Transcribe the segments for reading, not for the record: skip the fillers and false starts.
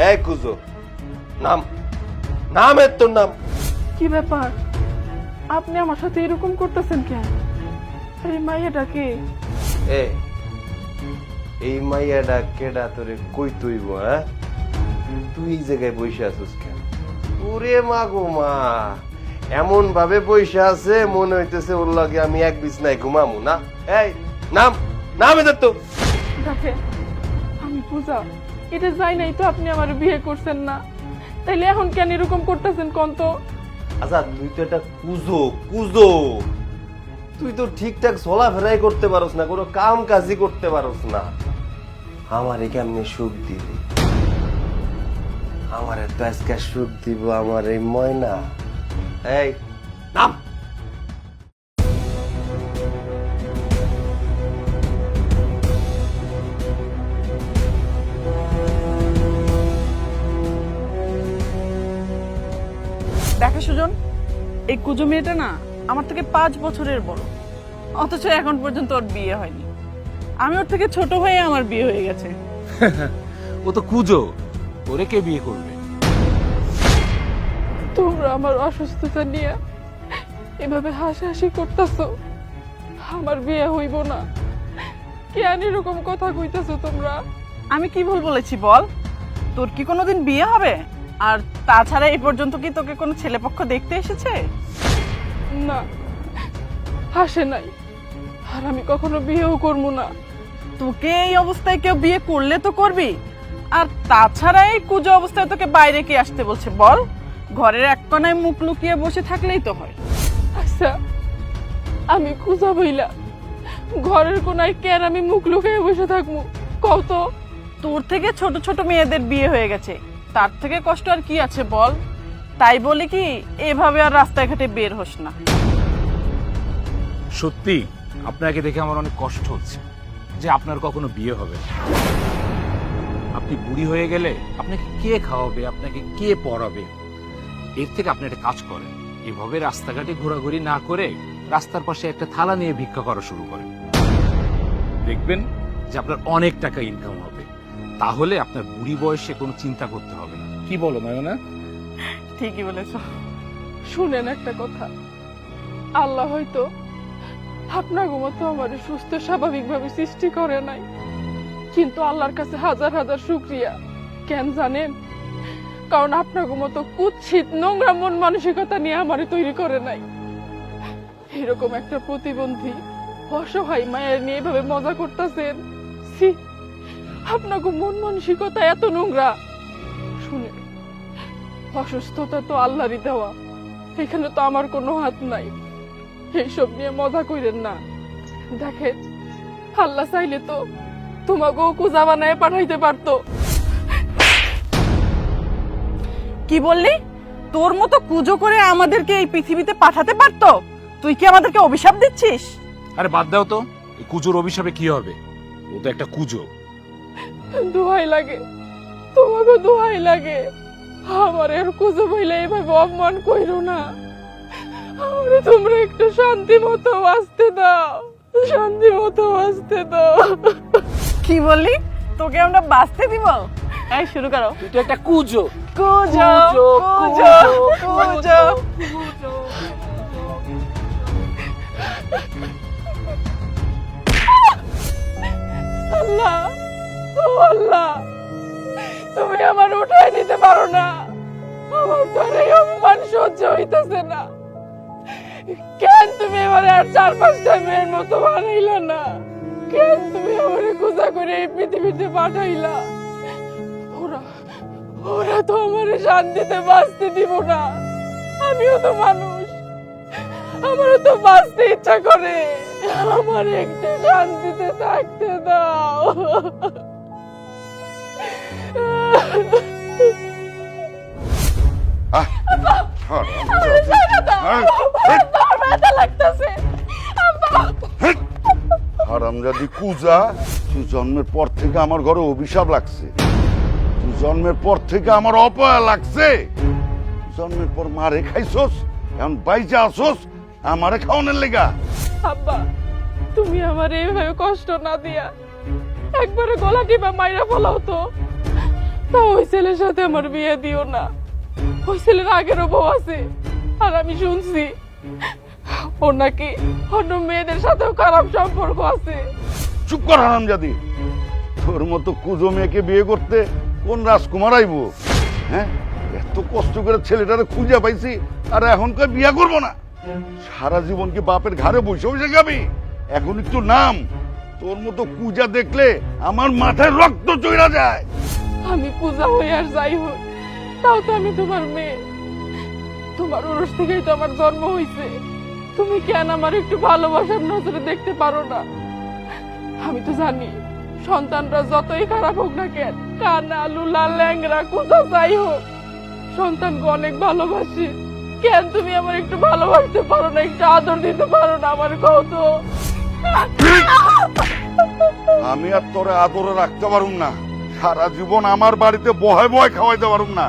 এই কুজো, নাম নামের তোর নাম কি ব্যাপার, আপনি আমার সাথে এরকম করতেছেন কেন? আরে মাইয়াটা কে? এই মাইয়াডা কেডা তোরে কই তুইব? হ্যাঁ, তুই এই জায়গায় বসে আছিস কেন? ওরে মা গো মা, এমন ভাবে বসে আছে মনে হইতেছে ওর লাগে আমি এক বিছনায় ঘুমামু না। এই নাম নাম এদের তো। দেখেন, আমি পূজা, এটা যাই নাই তো আপনি আমার বিয়ে করছেন না, তাইলে এখন কেন এরকম করতেছেন কোন তো? আচ্ছা তুই তো একটা কুজো কুজো, তুই তো ঠিকঠাক চলাফেরাই করতে পারস না, কোনো কাম কাজই করতে পারস না। আমারে কেমনে সুখ দিবি? আমারে তো আজকে সুখ দিব আমার এই ময়না। এই নাম। দেখা সুজন, এই কুজো মেয়েটা না আমার থেকে 5 বছরের বড়, অথচ এখন পর্যন্ত ওর বিয়ে হয়নি। আমি ওর থেকে ছোট হয়ে আমার বিয়ে হয়ে গেছে। ও তো কুজো, ওরে কে বিয়ে করবে? তোমরা আমার অসুস্থতা নিয়ে এভাবে হাসাহাসি করতেছো, আমার বিয়ে হইব না কেন এরকম কথা কইতেছো তোমরা? আমি কি ভুল বলেছি বল? তোর কি কোনোদিন বিয়ে হবে? আর তাছাড়া এই পর্যন্ত কি তোকে কোনো ছেলেপক্ষ দেখতে এসেছে? না, হাসে নাই, আর আমি কখনো বিয়েও করবো না। তোকে এই অবস্থায় কেউ বিয়ে করলে তো করবি, আর তাছাড়া এই কুজো অবস্থায় তোকে বাইরে কে আসতে বলছে বল? ঘরের এক কোনায় মুখ লুকিয়ে বসে থাকলেই তো হয়। আচ্ছা, আমি কুজা বইলা ঘরের কোনায় কেন আমি মুখ লুকিয়ে বসে থাকবো কত? তোর থেকে ছোট ছোট মেয়েদের বিয়ে হয়ে গেছে, তার থেকে কষ্ট আর কি আছে বল? তাই বলি কি, এভাবে আর রাস্তাঘাটে বের হোস না। সত্যি আপনাকে দেখে আমার অনেক কষ্ট হচ্ছে যে আপনার কখনো বিয়ে হবে না। আপনি বুড়ি হয়ে গেলে আপনাকে কে খাওয়াবে, আপনাকে কে পড়াবে? এর থেকে আপনি একটা কাজ করেন, এভাবে রাস্তাঘাটে ঘোরাঘুরি না করে রাস্তার পাশে একটা থালা নিয়ে ভিক্ষা করা শুরু করেন। দেখবেন যে আপনার অনেক টাকা ইনকাম হবে, তাহলে আপনার বুড়ি বয়সে কোনো চিন্তা করতে হবে না। কি বলো নয়না? ঠিকই বলেছো। শুনেন একটা কথা, আল্লাহ হয়তো আপনার মতো আমার সুস্থ স্বাভাবিকভাবে সৃষ্টি করে নাই, কিন্তু আল্লাহর কাছে হাজার হাজার শুকরিয়া। কেন জানেন? কারণ আপনার মতো কুৎসিত নোংরা মন মানসিকতা নিয়ে আমারে তৈরি করে নাই। এরকম একটা প্রতিবন্ধী অসহায় মায়ের নিয়ে এভাবে মজা করতেছেন, ছি, আপনাকে মন মানসিকতা এত নোংরা। শুনেন, অসুস্থতা তো আল্লাহরই দেওয়া, এখানে তো আমার কোনো হাত নাই। এইসব নিয়ে মজা কইরেন না। দেখেন, আল্লাহ চাইলে তো তোমাকেও কুজা বানায় পাঠাইতে পারতো। কি বললি? তোর মতো কুজো করে আমাদেরকে এই পৃথিবীতে পাঠাতে পারতো? তুই কি আমাদেরকে অভিশাপ দিচ্ছিস? আরে বাদ দাও তো, এই কুজোর অভিশাপে কি হবে? ও তো একটা কুজো। দোহাই লাগে, তোমাকে দোহাই লাগে, আমার আর কুজো বইলে এভাবে অপমান কইরো না। আমারে তোমরা একটু শান্তি মতো বাঁচতে দাও, শান্তি মতো বাঁচতে দাও। কি বললি? তোকে আমরা বাঁচতে দিব? এই শুরু করো। তুই তো একটা কুজো। কুজো কুজো কুজো। আল্লাহ, ও আল্লাহ, তুমি আমার উঠাই নিতে পারো না? আমার তো আর এই অপমান সহ্য হইতেছে না। কেন তুমি এবারে আর 4-5টা মেয়ের মতো বানাইলা না? কেন তুমি আমারে কুজা করে এই পৃথিবীতে পাঠাইলা? ওরা ওরা তো আমারে শান্তিতে বাঁচতে দিব না। আমিও তো মানুষ, আমারও তো বাঁচতে ইচ্ছা করে। আমার একটু শান্তিতে থাকতে দাও। হারামজাদি কুজা, তুই জন্মের পর থেকে আমার ঘরে অভিশাপ লাগছে। তুই জন্মের পর থেকে আমার অপয়া লাগছে। জন্মের পর মারে খাইছস, এখন বাইজা আসস আমারে খাওয়ানোর লেগা। আব্বা, তুমি আমার এইভাবে কষ্ট না দিয়া একবারে গলা টিপা মাইরা ফেলাও তো, তা ওই ছেলের সাথে আমার বিয়ে দিও না। ওই ছেলের আগেরও বউ আছে, আর আমি শুনছি ওর নাকি অন্য মেয়েদের সাথেও খারাপ সম্পর্ক আছে। চুপ কর হারামজাদি। তোর মতো কুজো মেয়েকে বিয়ে করতে কোন রাজকুমার আইবো? হ্যাঁ, এত কষ্ট করে ছেলেটারে খুঁজে পাইছি, আর এখন কই বিয়ে করবো না? সারা জীবন কি বাপের ঘাড়ে বসে বসে খাবি? এখন একটু নাম। তোর মতো কুজা দেখলে আমার মাথায় রক্ত চড়া যায়। আমি পূজা হই আর যাই হই, তাও তো আমি তোমার মেয়ে। তোমার ওরস থেকেই তো আমার জন্ম হয়েছে। তুমি কেন আমার একটু ভালোবাসার নজরে দেখতে পারো না? আমি তো জানি সন্তানরা যতই খারাপ হোক না কেন, কানা লুলা ল্যাংরা কোথা যাই হোক, সন্তানকে অনেক ভালোবাসি। কেন তুমি আমার একটু ভালোবাসতে পারো না, একটু আদর দিতে পারো না? আমার কত আমি আর তোরে আদরে রাখতে পারুম না। সারা জীবন আমার বাড়িতে বহে বহে খাওয়াইতে পারুম না।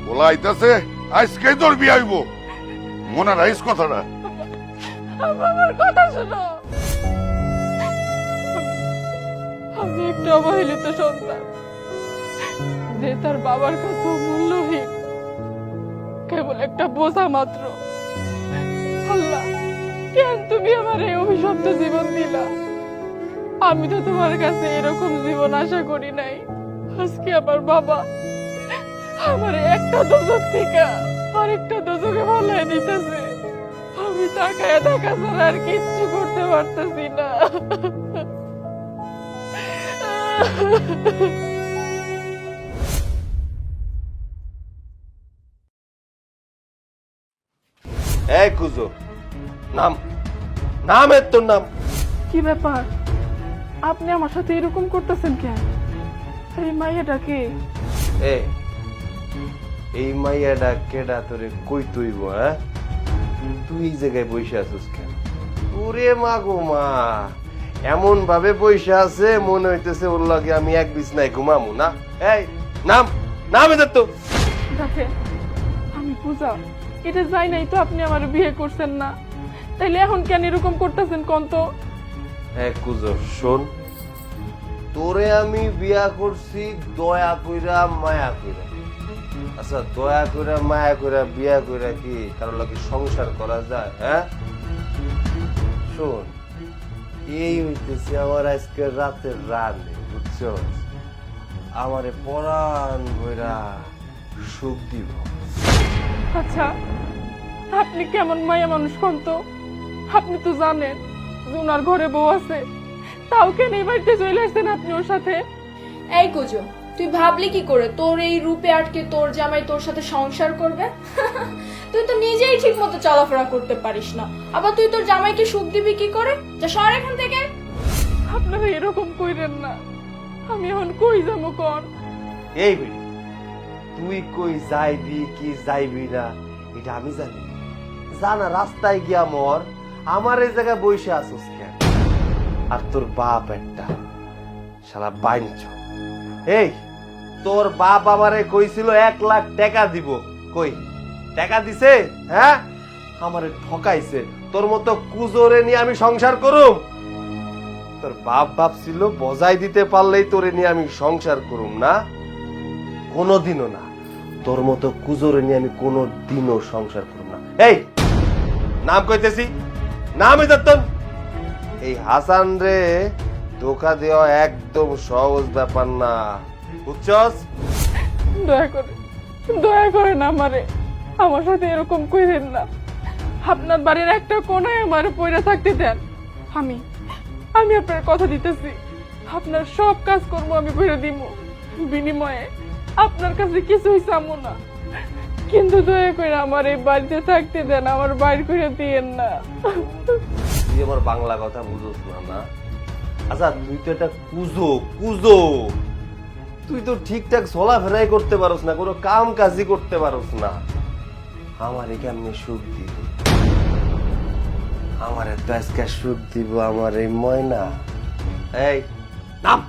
বলা আইতাছে আজকেই তোর বিয়ে হইব। মনে রাখিস কথাটা। আমার কথা শোনো। আমি একটা অবহেলিত সন্তান, যে তার বাবার কাছে মূল্যহীন, কেবল একটা বোঝা মাত্র। আল্লাহ, কেন তুমি আমার এই অভিশপ্ত জীবন দিলা? আমি তো তোমার কাছে এরকম জীবন আশা করি নাই। আজকে আমার বাবা আমার একটা দোজক থেকে আরেকটা দোজকে ভালাই দিতেছে। আমি তাকায় দেখা ছাড়া আর কিচ্ছু করতে পারতেছি না। এই কুজো, নাম নাম এর তোর নাম? কি ব্যাপার, আপনি আমার সাথে এরকম করতেছেন কেন? এই মাইয়াটা কে? এই মাইয়াডা কেডা তোরে কই তুইব? হ্যাঁ, তুই এই জায়গায় বসে আছিস কেন? ওরে মা গো মা, এমন ভাবে বসে আছে মনে হইতেছে ওর লাগে আমি এক বিছনায় ঘুমামু না। এই নাম নাম এদের তো। দেখেন, আমি পূজা, এটা যাই নাই তো আপনি আমার বিয়ে করছেন না, তাইলে এখন কেন এরকম করতেছেন কোন তো? হ্যাঁ কুজো, শোন, তোরে আমি বিয়া করছি দয়া কইরা মায়া কইরা। আচ্ছা, দয়া কইরা মায়া কইরা বিয়া কইরা কি কারো লাগে সংসার করা যায়? হ্যাঁ শোন, এই হইতেছে আমার আজকে রাতের রানে, বুঝছো? আমারে পরাণ বইরা সুখ দিব। আচ্ছা, আপনি কেমন মায়া মানুষ কোন তো? আপনি তো জানেন যে ওনার ঘরে বউ আছে, তাও কেন এই বাড়িতে চলে আসছেন আপনি ওর সাথে? এই কুজো, তুই ভাবলি কি করে তোর এই রূপে আটকে তোর জামাই তোর সাথে সংসার করবে? তুই তো নিজেই ঠিক মতো চলাফেরা করতে পারিস না, আবার তুই তোর জামাইকে সুখ দিবি কি করে? যা সর এখান থেকে। আপনারা এরকম কইরেন না, আমি এখন কই যাবো কোন? এই বেড়ি, তুই কই যাইবি কি যাইবি না এটা আমি জানি। জানা রাস্তায় গিয়া মর, আমার এই জায়গায় বসে আসুস কেন? আর তোর বাপ একটা শালা বাইঞ্চ। এই তোর বাপ আমারে কইছিল 1 লাখ টাকা দিব, কই টাকা দিছে? হ্যাঁ, আমারে ঠকাইছে। তোর মতো কুজোরে নিয়ে আমি সংসার করুম? তোর বাপ ভাবছিল বজায় দিতে পারলেই তোরে নিয়ে আমি সংসার করুম না? কোনোদিনও না। তোর মতো কুজোরে নিয়ে আমি কোনোদিনও সংসার করুম না। এই নাম কইতেছি, নাম ইজাতন। এই হাসান রে ধোকা দেওয়া একদম সহজ ব্যাপার না, বুঝছস? দয়া করে না আমারে, আমার সাথে এরকম কইরেন না। আপনার বাড়ির একটা কোনায় আমারে পয়রা থাকতে দেন। আমি আপনার কথা দিতেছি, আপনার সব কাজ কর্ম আমি করে দিব, বিনিময়ে আপনার কাছে কিছুই চামো না। কিন্তু দয়া করে আমার এই বাড়িতে থাকতে দেন, আমার বাইর করে দিয়েন না। তুই আমার বাংলা কথা বুঝোস না না? আচ্ছা, তুই তো একটা কুজো কুজো, তুই তো ঠিকঠাক চলাফেরাই করতে পারস না, কোনো কাম কাজই করতে পারস না। আমারে কেমনি সুখ দিব? আমারে তো আজকে সুখ দিব আমার এই ময়না। এই নাম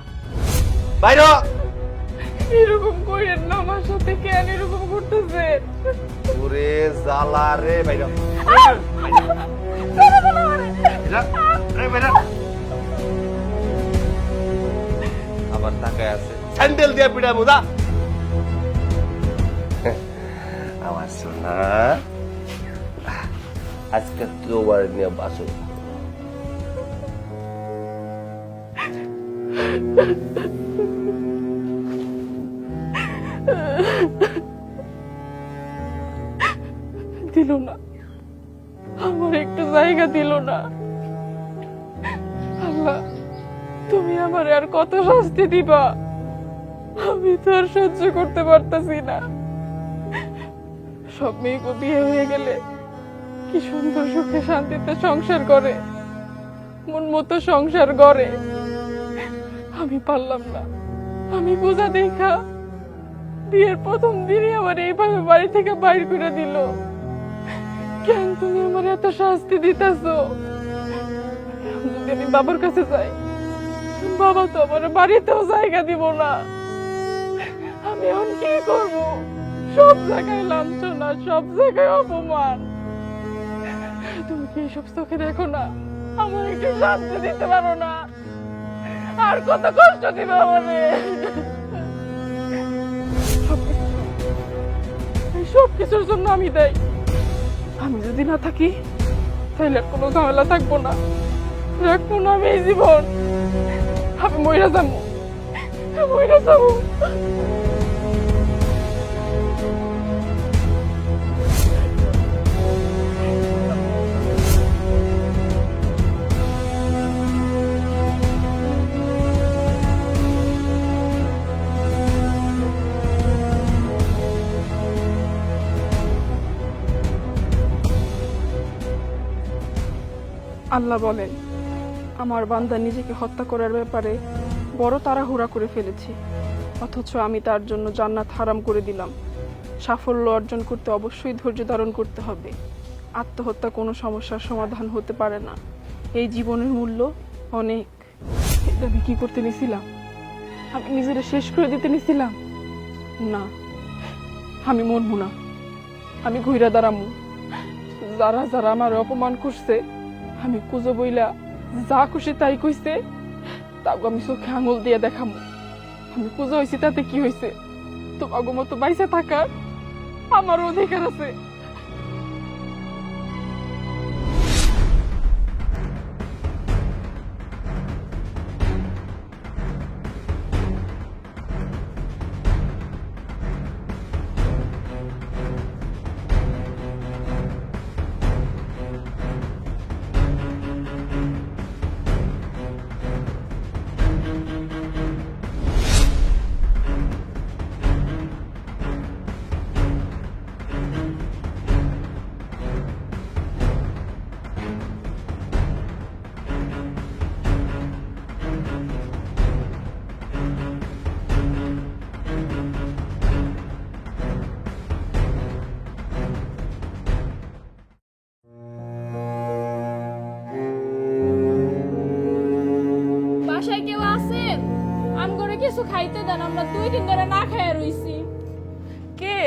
বাইর হ। এরকম করেন না আমার সাথে, কেন এরকম করতেছে? ওরে জ্বালা রে, বাইর হ। আবার তাকায় আছে, স্যান্ডেল দিয়ে পিড়া মুদা। বাসো না, আজকে তোমার নিয়ে বাসো। দিল না, আমার একটু জায়গা দিল না। আল্লাহ, তুমি আমার আর কত শাস্তি দিবা? আমি তো আর সহ্য করতে পারতাছি না। সব মেয়েকে বিয়ে হয়ে গেলে কি সুন্দর সুখে শান্তিতে সংসার করে, মন মতো সংসার করে। আমি পারলাম না, আমি বোঝা দেখা বিয়ের প্রথম দিনই আমার এইভাবে বাড়ি থেকে বাইর করে দিল। কেন তুমি আমার এত শাস্তি দিতেছো? যদি আমি বাবার কাছে যাই, বাবা তো আমার বাড়িতেও জায়গা দিব না। আমি এখন কি করব? সব জায়গায় লাঞ্ছনা, সব জায়গায় অপমান। তুমি কি এসব চোখে দেখো না? আমার একটু শান্তি দিতে পারো না? আর কত কষ্ট দিবে আমারে? সব কিছুর জন্য আমি দেই। আমি যদি না থাকি তাহলে আর কোনো ঝামেলা থাকবো না, রাখবো না আমি এই জীবন। আমি মইরা যাবো, মইরা যাবো। আল্লাহ বলেন, আমার বান্দা নিজেকে হত্যা করার ব্যাপারে বড় তাড়াহুড়া করে ফেলেছে, অথচ আমি তার জন্য জান্নাত হারাম করে দিলাম। সাফল্য অর্জন করতে অবশ্যই ধৈর্য ধারণ করতে হবে। আত্মহত্যা কোনো সমস্যার সমাধান হতে পারে না। এই জীবনের মূল্য অনেক। এটা আমি কি করতে নিছিলাম? আমি নিজের শেষ করে দিতে নিছিলাম? না, আমি মরবো না, আমি ঘুইরা দাঁড়ামু। যারা যারা আমার অপমান করছে, আমি কুজো বইলা যা খুশি তাই কইছে, তাও আমি চোখে আঙুল দিয়ে দেখামু। আমি কুজো হয়েছি, তাতে কি হয়েছে? তোমাকে মতো বাইসা থাকার আমার অধিকার আছে। বাসায় কেউ আছেন? আম করে কিছু খাইতে দেন, আমরা 2-3 দিন না খেয়ে রইছি। কে?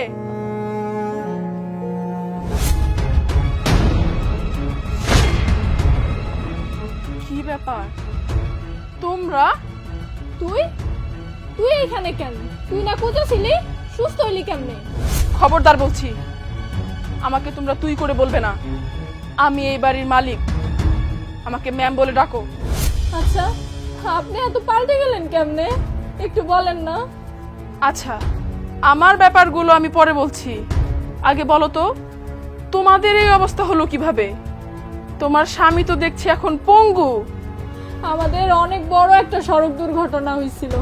কি ব্যাপার? তোমরা? তুই তুই এখানে কেন? তুই না কোথাও ছিলি? সুস্থ হইলি কেমনে? খবরদার বলছি, আমাকে তোমরা তুই করে বলবে না। আমি এই বাড়ির মালিক, আমাকে ম্যাম বলে ডাকো। আচ্ছা, আপনি এত পাল্টে গেলেন কেমনে? একটু বলেন না। আচ্ছা, আমার ব্যাপারগুলো আমি পরে বলছি। আগে বলো তো, তোমাদের এই অবস্থা হলো কিভাবে? তোমার স্বামী তো দেখছি এখন পঙ্গু। আমাদের অনেক বড় একটা সড়ক দুর্ঘটনা হয়েছিল,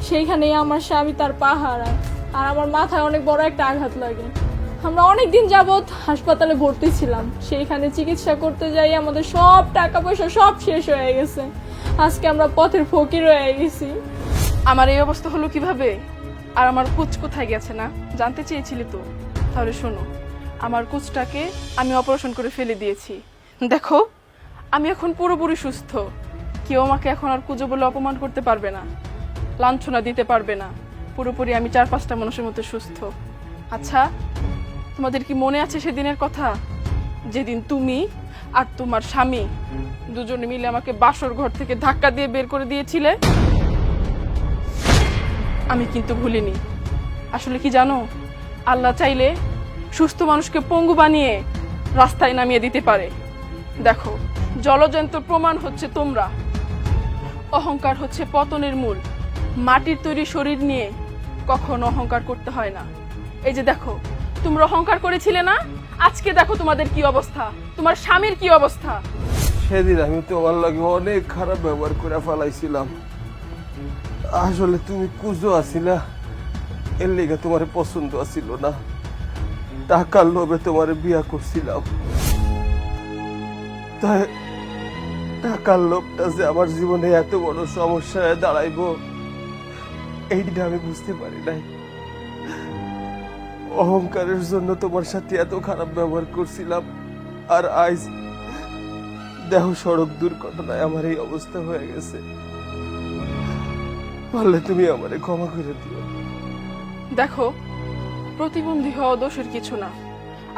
সেইখানেই আমার স্বামী তার পা হারায়, আর আমার মাথায় অনেক বড় একটা আঘাত লাগে। আমরা অনেক দিন যাবত হাসপাতালে ভর্তি ছিলাম। সেইখানে চিকিৎসা করতে যাই আমাদের সব টাকা পয়সা সব শেষ হয়ে গেছে। আজকে আমরা পথের ফকির হয়ে গেছি। আমার এই অবস্থা হলো কিভাবে? আর আমার কোচ কোথায় গেছে না জানতে চেয়েছিলি তো? তাহলে শোনো, আমার কোচটাকে আমি অপারেশন করে ফেলে দিয়েছি। দেখো, আমি এখন পুরোপুরি সুস্থ। কেউ আমাকে এখন আর কুজো বলে অপমান করতে পারবে না, লাঞ্ছনা দিতে পারবে না। পুরোপুরি আমি 4-5টা মানুষের মতো সুস্থ। আচ্ছা, তোমাদের কি মনে আছে সেদিনের কথা, যেদিন তুমি আর তোমার স্বামী দুজনে মিলে আমাকে বাসর ঘর থেকে ধাক্কা দিয়ে বের করে দিয়েছিলে? আমি কিন্তু ভুলিনি। আসলে কি জানো, আল্লাহ চাইলে সুস্থ মানুষকে পঙ্গু বানিয়ে রাস্তায় নামিয়ে দিতে পারে। দেখো, জলজন্ত প্রমাণ হচ্ছে তোমরা। অহংকার হচ্ছে পতনের মূল। মাটির তৈরি শরীর নিয়ে কখনো অহংকার করতে হয় না। এই যে দেখো, তোমরা অহংকার করেছিলে না, আজকে দেখো তোমাদের কি অবস্থা, তোমার স্বামীর কি অবস্থা। সেদিন আমি তোমার লাগে অনেক খারাপ ব্যবহার করে ফেলাইছিলাম। আসলে তুমি কুজো আছিলা, এর লেগে তোমার পছন্দ আছিল না। টাকার লোভে তোমার বিয়া করছিলাম, তাই টাকার লোভটা যে আমার জীবনে এত বড় সমস্যায় দাঁড়াইবো এইটা আমি বুঝতে পারি নাই। অহংকারের জন্য তোমার সাথে এত খারাপ ব্যবহার করছিলাম, আর আজ দেহ সড়ক দুর্ঘটনায় আমার এই অবস্থা হয়ে গেছে। পারলে তুমি আমারে ক্ষমা করে দিও। দেখো, প্রতিবন্ধী হওয়া দোষের কিছু না।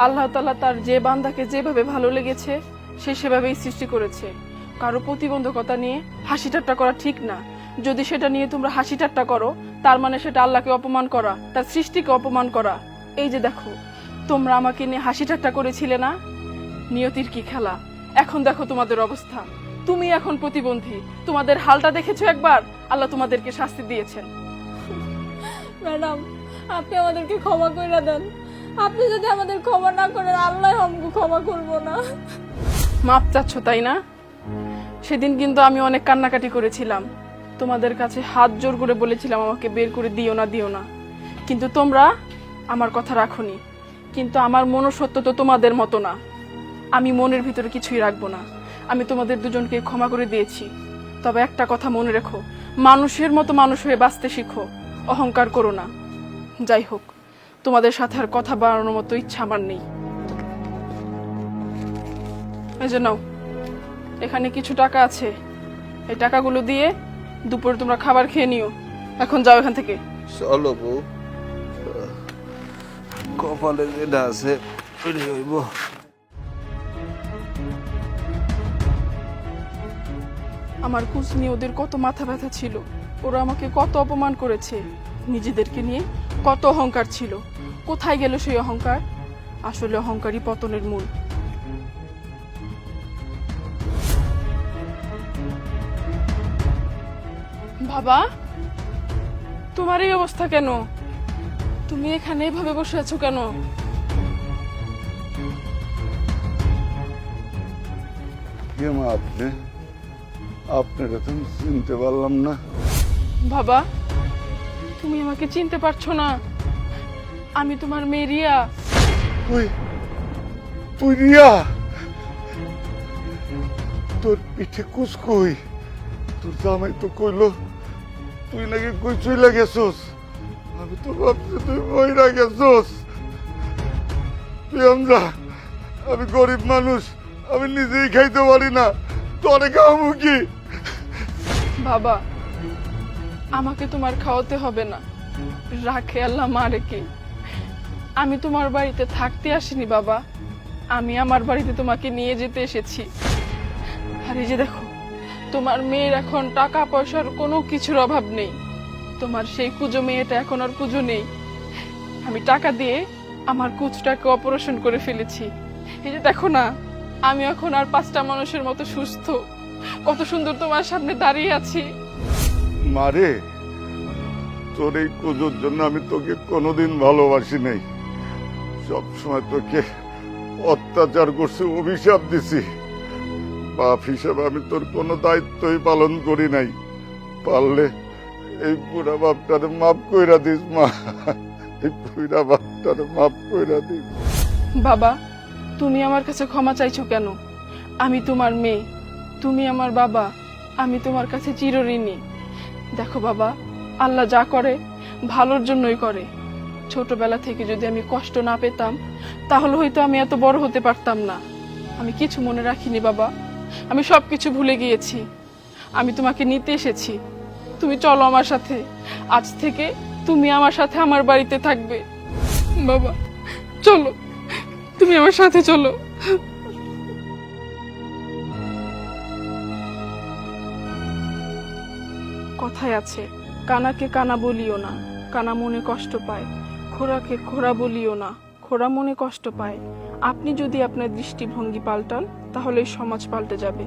আল্লাহ তাআলা তার যে বান্দাকে যেভাবে ভালো লেগেছে সে সেভাবেই সৃষ্টি করেছে। কারো প্রতিবন্ধকতা নিয়ে হাসি ঠাট্টা করা ঠিক না। যদি সেটা নিয়ে তোমরা হাসি ঠাট্টা করো, তার মানে সেটা আল্লাহকে অপমান করা, তার সৃষ্টিকে অপমান করা। এই যে দেখো, তোমরা আমাকে নিয়ে হাসি ঠাট্টা করেছিলে না, নিয়তির কি খেলা। এখন দেখো তোমাদের অবস্থা, তুমি এখন প্রতিবন্ধী। তোমাদের হালটা দেখেছো একবার, আল্লাহ তোমাদেরকে শাস্তি দিয়েছেন। ম্যাডাম, আপনি আমাদেরকে ক্ষমা করে দেন। আপনি যদি আমাদের ক্ষমা না করেন, আল্লাহ আমাকে ক্ষমা করবো না। মাপ চাচ্ছ তাই না? সেদিন কিন্তু আমি অনেক কান্নাকাটি করেছিলাম, তোমাদের কাছে হাত জোর করে বলেছিলাম আমাকে বের করে দিও না, দিও না। কিন্তু তোমরা আমার কথা রাখোনি। কিন্তু আমার মনুষ্যত্ব তো তোমাদের মতো না। আমি মনের ভিতরে কিছুই রাখবো না। আমি তোমাদের দুজনকে ক্ষমা করে দিয়েছি। তবে একটা কথা মনে রেখো, মানুষের মতো মানুষ হয়ে বাঁচতে শিখো, অহংকার করো না। যাই হোক, তোমাদের সাথে আর কথা বাড়ানোর মতো ইচ্ছা আমার নেই। এই যে নাও, এখানে কিছু টাকা আছে, এই টাকাগুলো দিয়ে দুপুরে তোমরা খাবার খেয়ে নিও। এখন যাও এখান থেকে। চলো বউ, কপালে যেটা আছে ওইটাই হইব। আমার কুচ নিয়ে ওদের কত মাথা ব্যথা ছিল, ওরা আমাকে কত অপমান করেছে, নিজেদেরকে নিয়ে কত অহংকার ছিল। কোথায় গেল সেই অহংকার? আসলে অহংকারই পতনের মূল। বাবা, তোমার এই অবস্থা কেন? তুমি এখানে এভাবে বসে আছো কেন? কে মা আপনি? আপনারা তো আমি চিনতে পারলাম না। বাবা, তুমি আমাকে চিনতে পারছো না? আমি তোমার মেয়ে রিয়া। তুই রিয়া? তোর পিঠে কুচকুই, তোর জামাই তো কইলো তুই নাকি কই চইলা গেছস। আমি তো ভাবছি তুই মইরা গেছস। তুই আমজা, আমি গরিব মানুষ, আমি নিজেই খাইতে পারি না, তোরে খাওয়াবো কি? বাবা, আমাকে তোমার খাওয়াতে হবে না, রাখে আল্লাহ মা রেখে। আমি তোমার বাড়িতে থাকতে আসিনি বাবা, আমি আমার বাড়িতে তোমাকে নিয়ে যেতে এসেছি। আর এই যে দেখো, তোমার মেয়ের এখন টাকা পয়সার কোনো কিছুর অভাব নেই। তোমার সেই কুজো মেয়েটা এখন আর কুজো নেই। আমি টাকা দিয়ে আমার কুচটাকে অপারেশন করে ফেলেছি। এই যে দেখো না, আমি এখন আর 5টা মানুষের মতো সুস্থ। কত সুন্দর তোমার সামনে দাঁড়িয়ে আছি। মারে, তোর এই কুজোর জন্য আমি তোকে কোনোদিন ভালোবাসি নাই। সবসময় তোকে অত্যাচার করছি, অভিশাপ দিছি। বাপ হিসেবে আমি তোর কোনো দায়িত্বই পালন করি নাই। পারলে এই বুড়া বাপটারে মাফ কইরা দিস মা, এই বুড়া বাপটারে মাফ কইরা দিস। বাবা, তুমি আমার কাছে ক্ষমা চাইছো কেন? আমি তোমার মেয়ে, তুমি আমার বাবা, আমি তোমার কাছে চিরঋণী। দেখো বাবা, আল্লাহ যা করে ভালোর জন্যই করে। ছোটবেলা থেকে যদি আমি কষ্ট না পেতাম, তাহলে হয়তো আমি এত বড় হতে পারতাম না। আমি কিছু মনে রাখিনি বাবা, আমি সবকিছু ভুলে গিয়েছি। আমি তোমাকে নিতে এসেছি, তুমি চলো আমার সাথে। আজ থেকে তুমি আমার সাথে আমার বাড়িতে থাকবে। বাবা চলো, তুমি আমার সাথে চলো। কথায় আছে, কানাকে কানা বলিও না, কানা মনে কষ্ট পায়। খোরাকে খোরা বলিও না, খোড়া মনে কষ্ট পায়, আপনি যদি আপনার দৃষ্টিভঙ্গি পাল্টান তাহলে এই সমাজ পাল্টে যাবে।